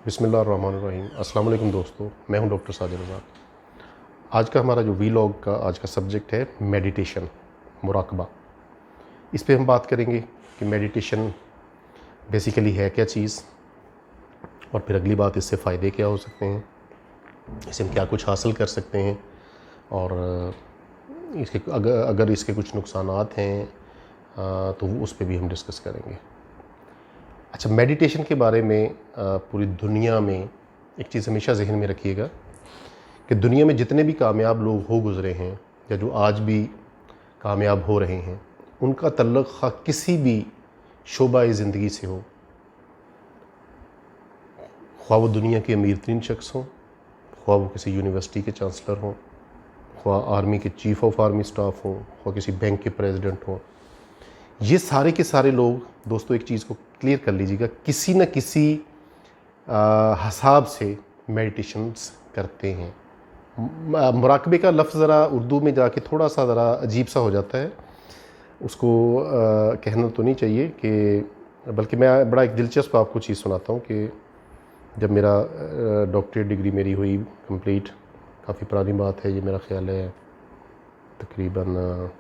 बिस्मिल्लाहिर्रहमानिर्रहीम। अस्सलाम वालेकुम दोस्तों, मैं हूं डॉक्टर साजिद रज़ाक। आज का हमारा जो वीलॉग का आज का सब्जेक्ट है मेडिटेशन, मुराकबा। इस पे हम बात करेंगे कि मेडिटेशन बेसिकली है क्या चीज़, और फिर अगली बात इससे फ़ायदे क्या हो सकते हैं, इससे हम क्या कुछ हासिल कर सकते हैं, और इसके अगर इसके कुछ नुकसानात हैं तो उस पर भी हम डिस्कस करेंगे। अच्छा, मेडिटेशन के बारे में पूरी दुनिया में एक चीज़ हमेशा जहन में रखिएगा कि दुनिया में जितने भी कामयाब लोग हो गुज़रे हैं या जो आज भी कामयाब हो रहे हैं, उनका तल्लुक़ ख़ा किसी भी शोबा ज़िंदगी से हो, ख़्वा वो दुनिया के अमीर तरीन शख्स हों, ख़्वा वो किसी यूनिवर्सिटी के चांसलर हों, ख़्वा आर्मी के चीफ़ ऑफ आर्मी स्टाफ हों, ख़्वा किसी बैंक के प्रेसिडेंट हों, ये सारे के सारे लोग दोस्तों एक चीज़ को क्लियर कर लीजिएगा, किसी न किसी हिसाब से मेडिटेशंस करते हैं। मुराकबे का लफ्ज़ ज़रा उर्दू में जाके थोड़ा सा ज़रा अजीब सा हो जाता है, उसको कहना तो नहीं चाहिए कि, बल्कि मैं बड़ा एक दिलचस्प आपको चीज़ सुनाता हूँ कि जब मेरा डॉक्टरेट डिग्री मेरी हुई कंप्लीट, काफ़ी पुरानी बात है ये, मेरा ख़्याल है तकरीबन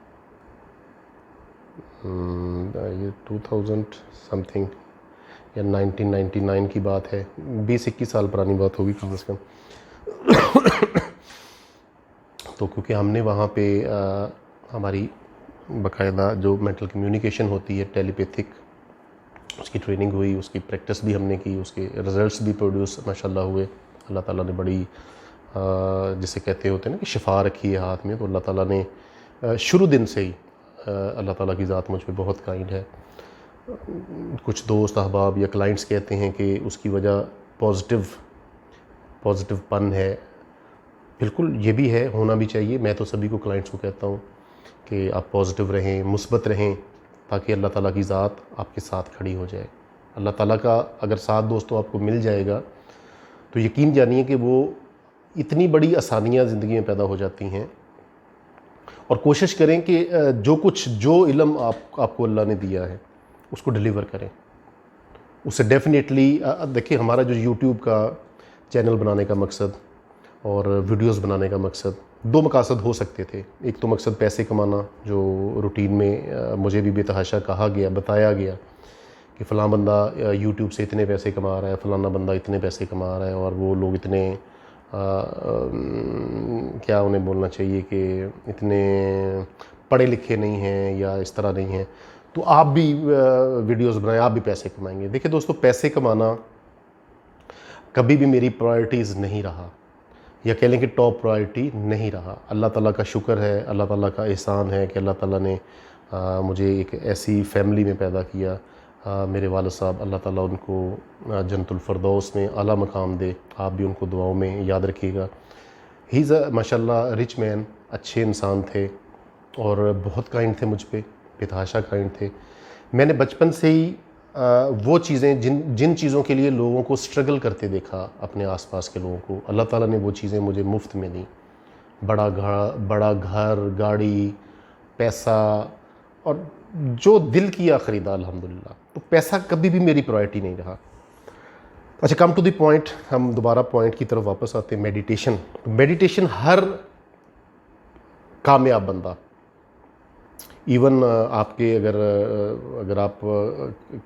ये 2000 समथिंग या 1999 की बात है, 20-21 साल पुरानी बात होगी कम से कम। तो क्योंकि हमने वहाँ पे हमारी बाकायदा जो मेंटल कम्युनिकेशन होती है, टेलीपैथिक, उसकी ट्रेनिंग हुई, उसकी प्रैक्टिस भी हमने की, उसके रिज़ल्ट्स भी प्रोड्यूस माशाल्लाह हुए। अल्लाह ताला ने बड़ी जिसे कहते होते हैं ना कि शिफा रखी है हाथ में, तो अल्लाह ताला ने शुरू दिन से ही, अल्लाह ताला की ज़ात मुझ पे बहुत काइंड है। कुछ दोस्त अहबाब या क्लाइंट्स कहते हैं कि उसकी वजह पॉजिटिवपन है। बिल्कुल ये भी है, होना भी चाहिए। मैं तो सभी को, क्लाइंट्स को कहता हूँ कि आप पॉजिटिव रहें, मुस्बत रहें, ताकि अल्लाह ताला की ज़ात आपके साथ खड़ी हो जाए। अल्लाह ताला का अगर साथ दोस्तों आपको मिल जाएगा तो यकीन जानिए कि वो इतनी बड़ी आसानियाँ ज़िंदगी में पैदा हो जाती हैं। और कोशिश करें कि जो इल्म आपको अल्लाह ने दिया है उसको डिलीवर करें। उससे डेफिनेटली देखिए, हमारा जो यूट्यूब का चैनल बनाने का मकसद और वीडियोस बनाने का मकसद, दो मकसद हो सकते थे। एक तो मकसद पैसे कमाना, जो रूटीन में मुझे भी बेतहाशा कहा गया, बताया गया कि फ़लाँ बंदा यूट्यूब से इतने पैसे कमा रहा है, फ़लाना बंदा इतने पैसे कमा रहा है, और वो लोग इतने क्या उन्हें बोलना चाहिए कि इतने पढ़े लिखे नहीं हैं या इस तरह नहीं हैं, तो आप भी वीडियोस बनाएं, आप भी पैसे कमाएंगे। देखिए दोस्तों, पैसे कमाना कभी भी मेरी प्रायोरिटीज़ नहीं रहा, या कह लें कि टॉप प्रायोरिटी नहीं रहा। अल्लाह ताला का शुक्र है, अल्लाह ताला का एहसान है कि अल्लाह ताला ने मुझे एक ऐसी फैमिली में पैदा किया। मेरे वालिद साहब, अल्लाह ताला उनको जन्नतुल फ़िरदौस में आला मकाम दे। आप भी उनको दुआओं में याद रखिएगा। ही इज़ माशाल्लाह रिच मैन, अच्छे इंसान थे और बहुत काइंड थे मुझ पे, बेतहाशा काइंड थे। मैंने बचपन से ही वो चीज़ें जिन चीज़ों के लिए लोगों को स्ट्रगल करते देखा, अपने आसपास के लोगों को, अल्लाह ताला ने वो चीज़ें मुझे मुफ्त में दी। बड़ा घर, गाड़ी, पैसा, और जो दिल किया ख़रीदा अल्हम्दुलिल्लाह। तो पैसा कभी भी मेरी प्रायोरिटी नहीं रहा। अच्छा, कम टू द पॉइंट, हम दोबारा पॉइंट की तरफ वापस आते हैं। मेडिटेशन हर कामयाब बंदा, इवन आपके अगर आप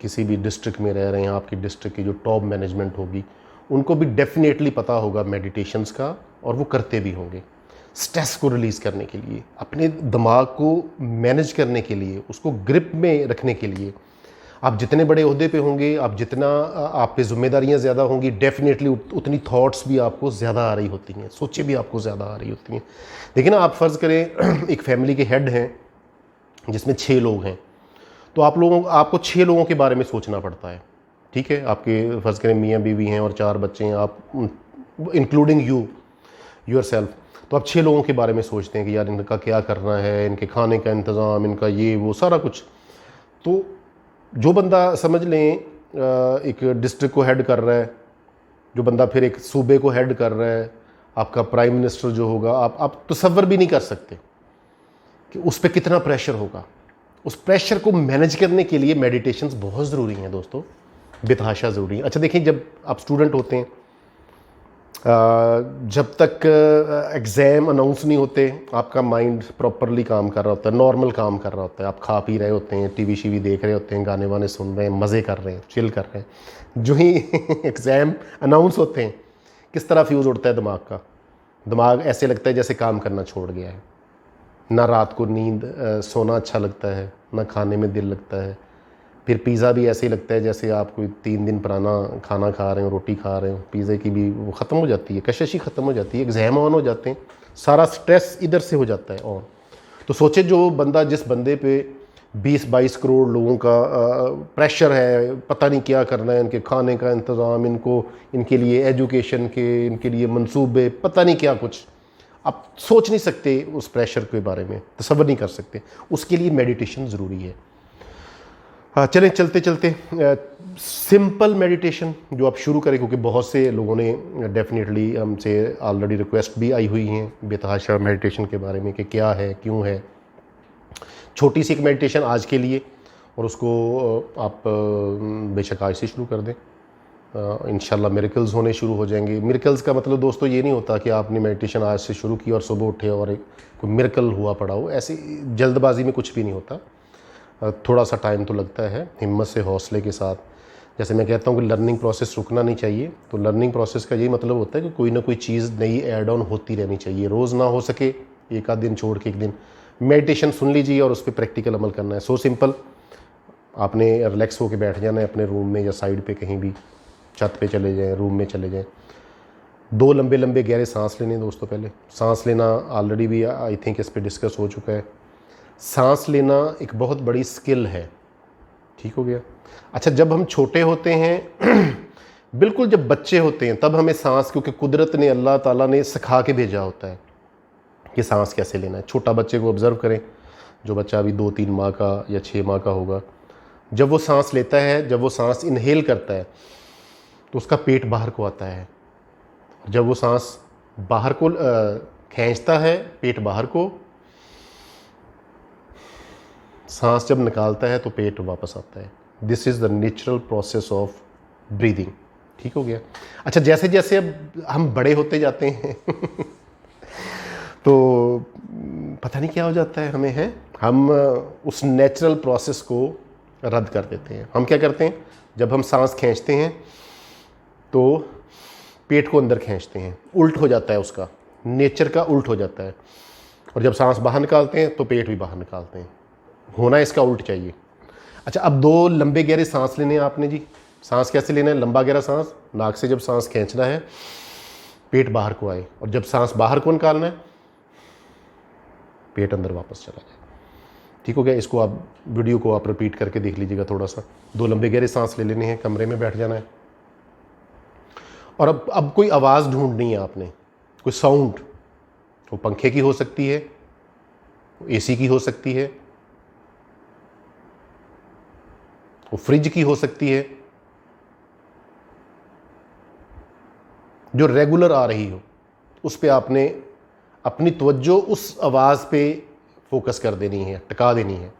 किसी भी डिस्ट्रिक्ट में रह रहे हैं, आपकी डिस्ट्रिक्ट की जो टॉप मैनेजमेंट होगी, उनको भी डेफिनेटली पता होगा मेडिटेशंस का, और वो करते भी होंगे। स्ट्रेस को रिलीज़ करने के लिए, अपने दिमाग को मैनेज करने के लिए, उसको ग्रिप में रखने के लिए। आप जितने बड़े ओहदे पे होंगे, आप जितना आप पे ज़िम्मेदारियाँ ज़्यादा होंगी, डेफिनेटली उतनी थॉट्स भी आपको ज़्यादा आ रही होती हैं, सोचें भी आपको ज़्यादा आ रही होती हैं। देखिए ना, आप फ़र्ज़ करें एक फैमिली के हेड हैं जिसमें 6 लोग हैं, तो आपको 6 लोगों के बारे में सोचना पड़ता है। ठीक है, आपके फ़र्ज़ करें मियाँ बीवी हैं और 4 बच्चे हैं, आप इंक्लूडिंग योरसेल्फ, तो आप 6 लोगों के बारे में सोचते हैं कि यार इनका क्या करना है, इनके खाने का इंतज़ाम, इनका ये वो सारा कुछ। तो जो बंदा समझ लें एक डिस्ट्रिक्ट को हेड कर रहा है, जो बंदा फिर एक सूबे को हेड कर रहा है, आपका प्राइम मिनिस्टर जो होगा, आप तसव्वुर भी नहीं कर सकते कि उस पर कितना प्रेशर होगा। उस प्रेशर को मैनेज करने के लिए मेडिटेशंस बहुत ज़रूरी हैं दोस्तों। बेतहाशा ज़रूरी है। अच्छा देखिए, जब आप स्टूडेंट होते हैं, जब तक एग्ज़ाम अनाउंस नहीं होते आपका माइंड प्रॉपरली काम कर रहा होता है, नॉर्मल काम कर रहा होता है, आप खा पी रहे होते हैं, टीवी शीवी देख रहे होते हैं, गाने वाने सुन रहे हैं, मज़े कर रहे हैं, चिल कर रहे हैं। जो ही एग्ज़ाम अनाउंस होते हैं, किस तरह फ्यूज़ उड़ता है दिमाग का। दिमाग ऐसे लगता है जैसे काम करना छोड़ गया है। ना रात को नींद सोना अच्छा लगता है, ना खाने में दिल लगता है। फिर पिज़्ज़ा भी ऐसे ही लगता है जैसे आप कोई 3 दिन पुराना खाना खा रहे हो, रोटी खा रहे हो। पिज़्ज़े की भी वो ख़त्म हो जाती है, कशिश ही ख़त्म हो जाती है, एग्ज़ाम ऑन हो जाते हैं, सारा स्ट्रेस इधर से हो जाता है ऑन। तो सोचे जो बंदा, जिस बंदे पे 20-22 करोड़ लोगों का प्रेशर है, पता नहीं क्या करना है, इनके खाने का इंतज़ाम, इनको इनके लिए एजुकेशन के, इनके लिए मंसूबे, पता नहीं क्या कुछ, आप सोच नहीं सकते उस प्रेशर के बारे में, तसव्वुर नहीं कर सकते। उसके लिए मेडिटेशन ज़रूरी है। हाँ, चलें चलते चलते सिंपल मेडिटेशन जो आप शुरू करें, क्योंकि बहुत से लोगों ने डेफिनेटली हमसे ऑलरेडी रिक्वेस्ट भी आई हुई हैं बेतहाशा मेडिटेशन के बारे में कि क्या है, क्यों है। छोटी सी एक मेडिटेशन आज के लिए, और उसको आप बेशक आज से शुरू कर दें। इंशाल्लाह मिरेकल्स होने शुरू हो जाएंगे। मिरेकल्स का मतलब दोस्तों ये नहीं होता कि आपने मेडिटेशन आज से शुरू की और सुबह उठे और एक कोई मिरेकल हुआ पड़ा हो। ऐसी जल्दबाजी में कुछ भी नहीं होता, थोड़ा सा टाइम तो लगता है, हिम्मत से, हौसले के साथ। जैसे मैं कहता हूँ कि लर्निंग प्रोसेस रुकना नहीं चाहिए, तो लर्निंग प्रोसेस का यही मतलब होता है कि कोई ना कोई चीज़ नई ऐड ऑन होती रहनी चाहिए। रोज़ ना हो सके, एक आध दिन छोड़ के एक दिन मेडिटेशन सुन लीजिए और उस पर प्रैक्टिकल अमल करना है। सो सिंपल, आपने रिलैक्स होकर बैठ जाना है अपने रूम में या साइड पे कहीं भी, छत पे चले जाएं, रूम में चले जाएं। 2 लंबे लंबे गहरे सांस लेने दोस्तों। पहले सांस लेना ऑलरेडी भी आई थिंक इस पर डिस्कस हो चुका है। सांस लेना एक बहुत बड़ी स्किल है, ठीक हो गया। अच्छा, जब हम छोटे होते हैं बिल्कुल जब बच्चे होते हैं, तब हमें सांस, क्योंकि कुदरत ने, अल्लाह ताला ने सिखा के भेजा होता है कि सांस कैसे लेना है। छोटा बच्चे को ऑब्ज़र्व करें, जो बच्चा अभी 2-3 माह का या 6 माह का होगा, जब वो सांस लेता है, जब वो सांस इनहेल करता है तो उसका पेट बाहर को आता है। जब वो सांस बाहर को खींचता है, पेट बाहर को, सांस जब निकालता है तो पेट वापस आता है। This is the natural process of breathing, ठीक हो गया। अच्छा, जैसे जैसे अब हम बड़े होते जाते हैं तो पता नहीं क्या हो जाता है हमें, है हम उस नेचुरल प्रोसेस को रद्द कर देते हैं। हम क्या करते हैं, जब हम सांस खींचते हैं तो पेट को अंदर खींचते हैं, उल्ट हो जाता है, उसका नेचर का उल्ट हो जाता है। और जब सांस बाहर निकालते हैं तो पेट भी बाहर निकालते हैं। होना इसका उल्ट चाहिए। अच्छा, अब 2 लंबे गहरे सांस लेने हैं आपने जी। सांस कैसे लेना है? लंबा गहरा सांस, नाक से जब सांस खींचना है पेट बाहर को आए, और जब सांस बाहर को निकालना है पेट अंदर वापस चला जाए, ठीक हो गया। इसको आप वीडियो को आप रिपीट करके देख लीजिएगा थोड़ा सा। 2 लंबे गहरे सांस ले लेने हैं, कमरे में बैठ जाना है, और अब कोई आवाज़ ढूंढनी है आपने, कोई साउंड, वो पंखे की हो सकती है, एसी की हो सकती है, वो फ्रिज की हो सकती है, जो रेगुलर आ रही हो, उस पे आपने अपनी तवज्जो उस आवाज़ पे फोकस कर देनी है, टिका देनी है।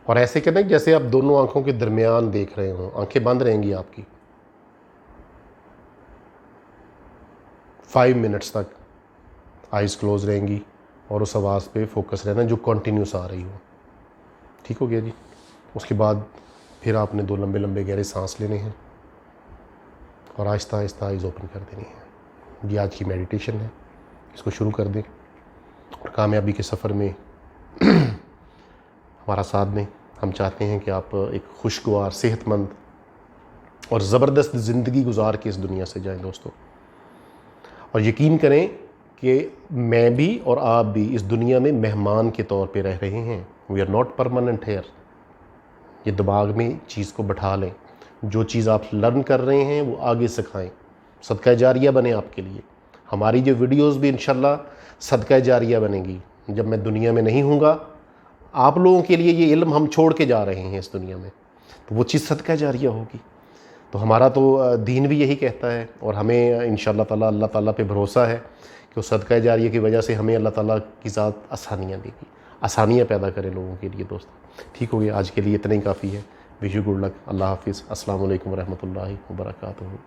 और ऐसे करना जैसे आप दोनों आंखों के दरमियान देख रहे हो, आंखें बंद रहेंगी आपकी 5 मिनट्स तक, आइज़ क्लोज रहेंगी, और उस आवाज़ पे फोकस रहना जो कंटिन्यूस आ रही हो, ठीक हो गया जी। उसके बाद फिर आपने 2 लंबे लंबे गहरे सांस लेने हैं और आहिस्ता आहिस्ता आइज़ ओपन कर देनी है। ये आज की मेडिटेशन है, इसको शुरू कर दें और कामयाबी के सफ़र में हमारा साथ दें। हम चाहते हैं कि आप एक खुशगवार, सेहतमंद और ज़बरदस्त ज़िंदगी गुजार के इस दुनिया से जाएं दोस्तों। और यकीन करें कि मैं भी और आप भी इस दुनिया में मेहमान के तौर पे रह रहे हैं। We are not permanent here. ये दिमाग में चीज़ को बैठा लें। जो चीज़ आप लर्न कर रहे हैं वो आगे सिखाएं, सदका जारिया बने आपके लिए। हमारी जो वीडियोस भी इंशाल्लाह सदका जारिया बनेगी। जब मैं दुनिया में नहीं हूँगा, आप लोगों के लिए ये इल्म हम छोड़ के जा रहे हैं इस दुनिया में, तो वो चीज़ सदका जारिया होगी। तो हमारा तो दीन भी यही कहता है, और हमें इंशाअल्लाह ताला अल्लाह ताला पे भरोसा है कि उस सदका जारिया की वजह से हमें अल्लाह ताला की ज़ात आसानियाँ देगी। आसानियाँ पैदा करें लोगों के लिए दोस्त। ठीक हो गया, आज के लिए इतना ही काफ़ी है। Wish you good luck. अल्लाह हाफिज़। अस्सलाम वालेकुम रहमतुल्लाहि व बरकातुहू।